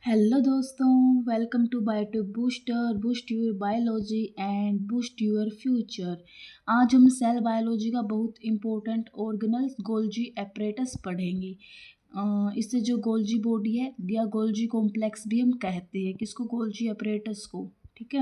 Hello दोस्तों, welcome to biotic booster. Boost your biology and boost your future. आज हम cell biology का बहुत इम्पोर्टेंट ऑर्गेनल गोल्जी एपरेटस पढ़ेंगे। इससे जो गोल्जी बॉडी है या गोल्जी कॉम्प्लेक्स भी हम कहते हैं किसको, गोल्जी एपरेटस को। ठीक है,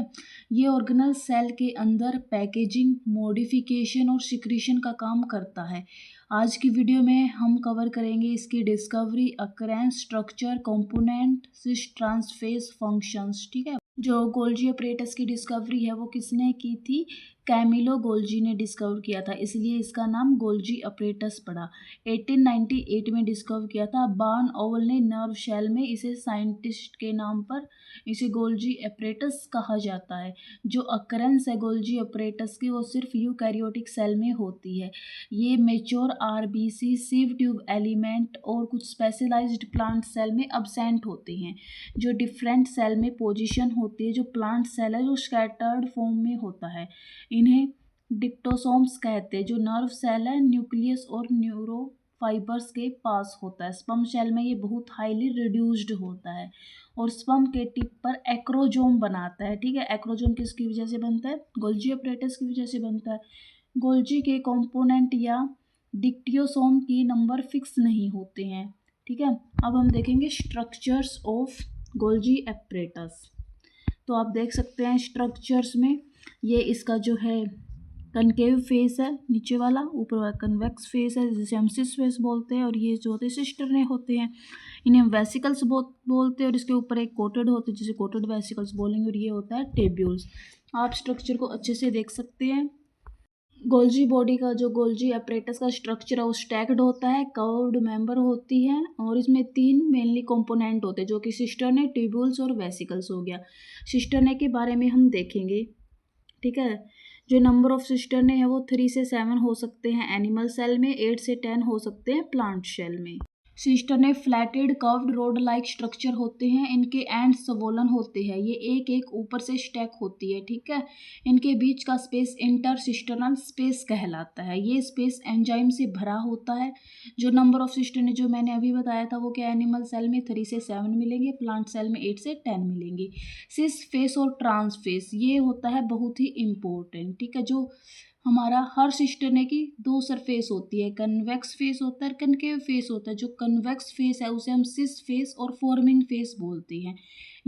ये ऑर्गेनल सेल के अंदर पैकेजिंग, मॉडिफिकेशन और सिक्रीशन का काम करता है। आज की वीडियो में हम कवर करेंगे इसकी डिस्कवरी, अकरेंस, स्ट्रक्चर, कंपोनेंट, सिस ट्रांसफेज फंक्शंस। ठीक है, जो गोल्जी अपरेटस की डिस्कवरी है वो किसने की थी? कैमिलो गोल्जी ने डिस्कवर किया था, इसलिए इसका नाम गोल्जी अपरेटस पड़ा। 1898 में डिस्कवर किया था बार्न ओवल ने नर्व शेल में। इसे साइंटिस्ट के नाम पर इसे गोल्जी अपरेटस कहा जाता है। जो अकरेंस है गोल्जी अपरेटस की वो सिर्फ यूकैरियोटिक सेल में होती है। ये मेच्योर आरबीसी, सिव ट्यूब एलिमेंट और कुछ स्पेशलाइज्ड प्लांट सेल में अब्सेंट होते हैं। जो डिफरेंट सेल में पोजीशन होती है, जो प्लांट सेल है जो स्कैटर्ड फॉर्म में होता है, इन्हें डिप्टोसोम्स कहते हैं। जो नर्व सेल है न्यूक्लियस और न्यूरो फाइबर्स के पास होता है। स्पर्म सेल में ये बहुत हाईली रिड्यूस्ड होता है और स्पर्म के टिप पर एक्रोजोम बनाता है। ठीक है, एक्रोजोम किसकी वजह से बनता है? गोल्जी अपरेटस की वजह से बनता है। गोल्जी के कंपोनेंट या डिक्टियोसोम की नंबर फिक्स नहीं होते हैं। ठीक है, अब हम देखेंगे स्ट्रक्चर्स ऑफ गोल्जी एपरेटस। तो आप देख सकते हैं स्ट्रक्चर्स में ये इसका जो है कनकेव फेस है नीचे वाला, ऊपर वाला कन्वेक्स फेस है जिसे हम सिस फेस बोलते हैं, और ये जो होते हैं सिस्टरने होते हैं, इन्हें हम वेसिकल्स बोलते हैं, और इसके ऊपर एक कोटेड होते हैं जिसे कोटेड वेसिकल्स बोलेंगे, और ये होता है टेब्यूल्स। आप स्ट्रक्चर को अच्छे से देख सकते हैं। गोल्जी बॉडी का जो गोल्जी अपरेटस का स्ट्रक्चर है वो स्टैक्ड होता है, कर्व्ड मेंबर होती है, और इसमें तीन मेनली कंपोनेंट होते हैं जो कि सिस्टरने, ट्यूब्यूल्स और वेसिकल्स हो गया। सिस्टरने के बारे में हम देखेंगे। ठीक है, जो नंबर ऑफ सिस्टरने है वो 3 से 7 हो सकते हैं एनिमल सेल में, 8 से 10 हो सकते हैं प्लांट सेल में। Cisternae flattened curved rod like structure होते हैं, इनके एंड स्वोलन होते हैं, ये एक एक ऊपर से स्टैक होती है। ठीक है, इनके बीच का स्पेस इंटरसिस्टर्नल स्पेस कहलाता है। ये स्पेस एंजाइम से भरा होता है। जो नंबर ऑफ सिस्टरने जो मैंने अभी बताया था वो क्या, एनिमल सेल में 3 से 7 मिलेंगे, प्लांट सेल में 8 से 10 मिलेंगे। सिस फेस और ट्रांस फेस ये होता है बहुत ही इम्पोर्टेंट। ठीक है, जो हमारा हर सिस्टरने की दो सरफेस होती है, कन्वेक्स फेस होता है, कनकेव फेस होता है। जो कन्वेक्स फेस है उसे हम सिस फेस और फॉर्मिंग फेस बोलते हैं।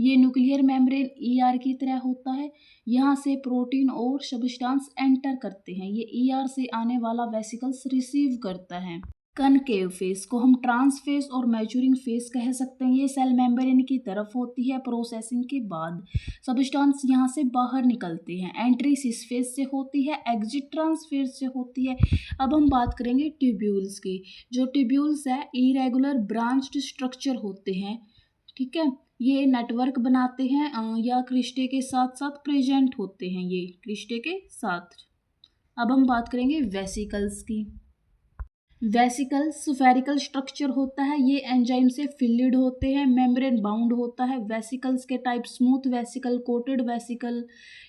ये न्यूक्लियर मेम्ब्रेन ईआर की तरह होता है, यहाँ से प्रोटीन और सब्सटेंस एंटर करते हैं, ये ईआर से आने वाला वेसिकल्स रिसीव करता है। कनकेव फेस को हम ट्रांस फेस और मैच्योरिंग फेस कह सकते हैं। ये सेल मेम्ब्रेन की तरफ होती है, प्रोसेसिंग के बाद सब्सटेंस यहाँ से बाहर निकलते हैं। एंट्री सिस फेस से होती है, एग्जिट ट्रांस फेस से होती है। अब हम बात करेंगे ट्यूब्यूल्स की। जो ट्यूब्यूल्स है इरेगुलर ब्रांच्ड स्ट्रक्चर होते हैं। ठीक है, ये नेटवर्क बनाते हैं या क्रिस्टे के साथ साथ प्रेजेंट होते हैं, ये क्रिस्टे के साथ। अब हम बात करेंगे वेसिकल्स की। वेसिकल स्फेरिकल स्ट्रक्चर होता है, ये एंजाइम से फिल्ड होते हैं, मेम्ब्रेन बाउंड होता है। वेसिकल्स के type smooth vesicle, coated vesicle,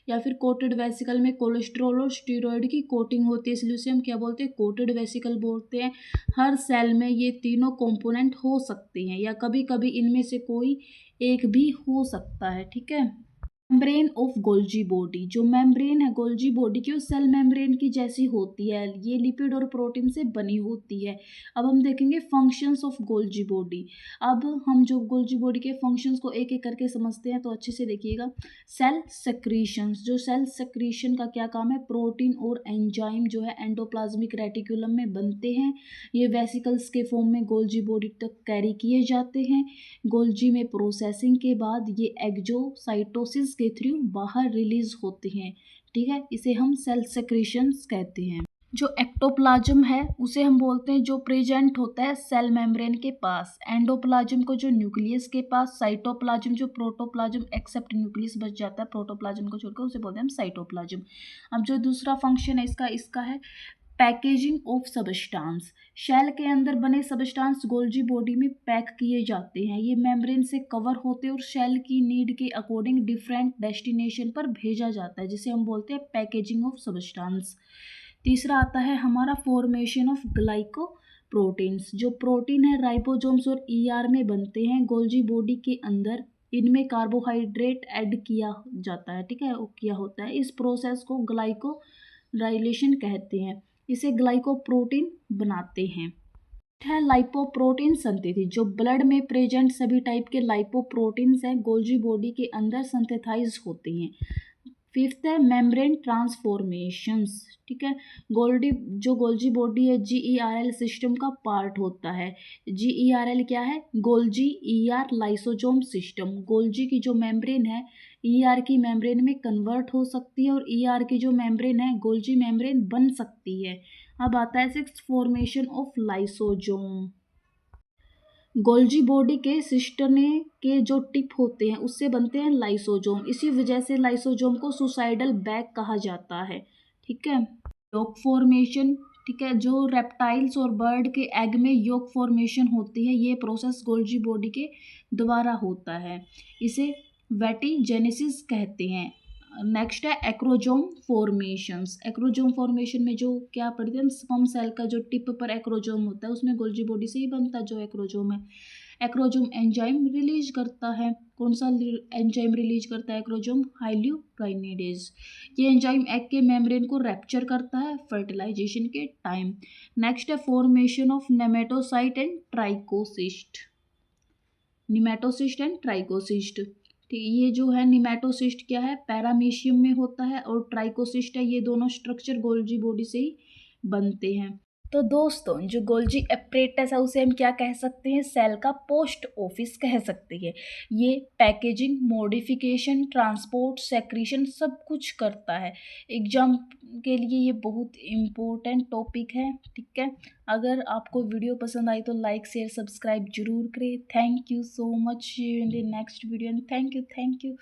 या फिर कोटेड वेसिकल में कोलेस्ट्रॉल और स्टीरॉयड की कोटिंग होती है, इसलिए उसे हम क्या बोलते हैं, कोटेड वेसिकल बोलते हैं। हर सेल में ये तीनों कंपोनेंट हो सकते हैं या कभी कभी इनमें से कोई एक भी हो सकता है। ठीक है, मेम्ब्रेन ऑफ गोल्जी बॉडी। जो मेम्ब्रेन है गोल्जी बॉडी की वो सेल मेम्ब्रेन की जैसी होती है, ये लिपिड और प्रोटीन से बनी होती है। अब हम देखेंगे फंक्शंस ऑफ गोल्जी बॉडी। अब हम जो गोल्जी बॉडी के फंक्शंस को एक एक करके समझते हैं, तो अच्छे से देखिएगा। सेल सेक्रीशंस, जो सेल सेक्रीशन का क्या काम है, प्रोटीन और एंजाइम जो है एंडोप्लाज्मिक रेटिकुलम में बनते हैं, ये वेसिकल्स के फॉर्म में गोल्जी बॉडी तक कैरी किए जाते हैं। गोल्जी में प्रोसेसिंग के बाद ये एक्जोसाइटोसिस के थ्रू बाहर रिलीज होते हैं। ठीक है, इसे हम सेल सेक्रेशंस कहते हैं। जो एक्टोप्लाज्म है उसे हम बोलते हैं जो प्रेजेंट होता है सेल मेम्ब्रेन के पास, एंडोप्लाज्म को जो न्यूक्लियस के पास, साइटोप्लाज्म जो प्रोटोप्लाज्म एक्सेप्ट न्यूक्लियस बच जाता है प्रोटोप्लाज्म को छोड़कर, उसे बोलते हैं हम साइटोप्लाज्म। अब जो दूसरा फंक्शन है इसका है पैकेजिंग ऑफ सब्सटेंस। शेल के अंदर बने सब्सटेंस गोल्जी बॉडी में पैक किए जाते हैं, ये मेम्ब्रेन से कवर होते हैं और शेल की नीड के अकॉर्डिंग डिफरेंट डेस्टिनेशन पर भेजा जाता है, जिसे हम बोलते हैं पैकेजिंग ऑफ सब्सटेंस। तीसरा आता है हमारा फॉर्मेशन ऑफ ग्लाइको प्रोटीन्स। जो प्रोटीन है राइबोसोम्स और ईआर में बनते हैं, गोल्जी बॉडी के अंदर इनमें कार्बोहाइड्रेट ऐड किया जाता है, ठीक है, किया होता है। इस प्रोसेस को ग्लाइकोराइलेशन कहते हैं। इसे ग्लाइकोप्रोटीन बनाते हैं। है लाइपोप्रोटीन संतति, जो ब्लड में प्रेजेंट सभी टाइप के लाइपोप्रोटीन्स हैं गोल्जी बॉडी के अंदर सिंथेसाइज होते हैं। फिफ्थ है मेम्ब्रेन ट्रांसफॉर्मेशंस, ठीक है। गोल्जी बॉडी है GERL सिस्टम का पार्ट होता है। GERL क्या है? Golgi ER lysosome system. Golgi की जो मेम्ब्रेन है ER की मेम्ब्रेन में कन्वर्ट हो सकती है और ER की जो मेम्ब्रेन है गोल्जी मेम्ब्रेन बन सकती है। अब आता है sixth, formation of lysosome. Golgi body के सिस्टने के जो टिप होते हैं उससे बनते हैं लाइसोजोम। इसी वजह से लाइसोजोम को सुसाइडल बैग कहा जाता है, ठीक है। योग फॉर्मेशन, ठीक है, जो रेप्टाइल्स और बर्ड के एग में योग फॉर्मेशन होती है ये प्रोसेस गोल्जी बॉडी के द्वारा होता है। इसे वेटिजेनेसिस कहते हैं। नेक्स्ट है एक्रोजोम फॉर्मेशंस। एक्रोजोम फॉर्मेशन में जो क्या पढ़ते हैं, स्पर्म सेल का जो टिप पर एक्रोजोम होता है उसमें गोल्जी बॉडी से ही बनता है जो एक्रोजोम है। एक्रोजोम एंजाइम रिलीज करता है। कौन सा एंजाइम रिलीज करता है एक्रोजोम? हाइल्यूराइनिडेज। ये एंजाइम एग के मेम्ब्रेन को रैप्चर करता है फर्टिलाइजेशन के टाइम। नेक्स्ट है formation of nematocyte and trichocyst. Nematocyst and trichocyst, ठीक, ये जो है निमेटोसिस्ट क्या है, पैरामीशियम में होता है, और ट्राइकोसिस्ट है, ये दोनों स्ट्रक्चर गोल्जी बॉडी से ही बनते हैं। तो दोस्तों जो गोल्जी एपरेटस है उसे हम क्या कह सकते हैं? सेल का पोस्ट ऑफिस कह सकते हैं। ये पैकेजिंग, मॉडिफिकेशन, ट्रांसपोर्ट, सेक्रीशन सब कुछ करता है। एग्जाम के लिए ये बहुत इम्पोर्टेंट टॉपिक है, ठीक है। अगर आपको वीडियो पसंद आई तो लाइक शेयर सब्सक्राइब जरूर करें। Thank you so much in the next video and thank you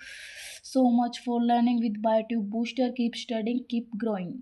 so much for learning with Biotube Booster. Keep studying, keep growing.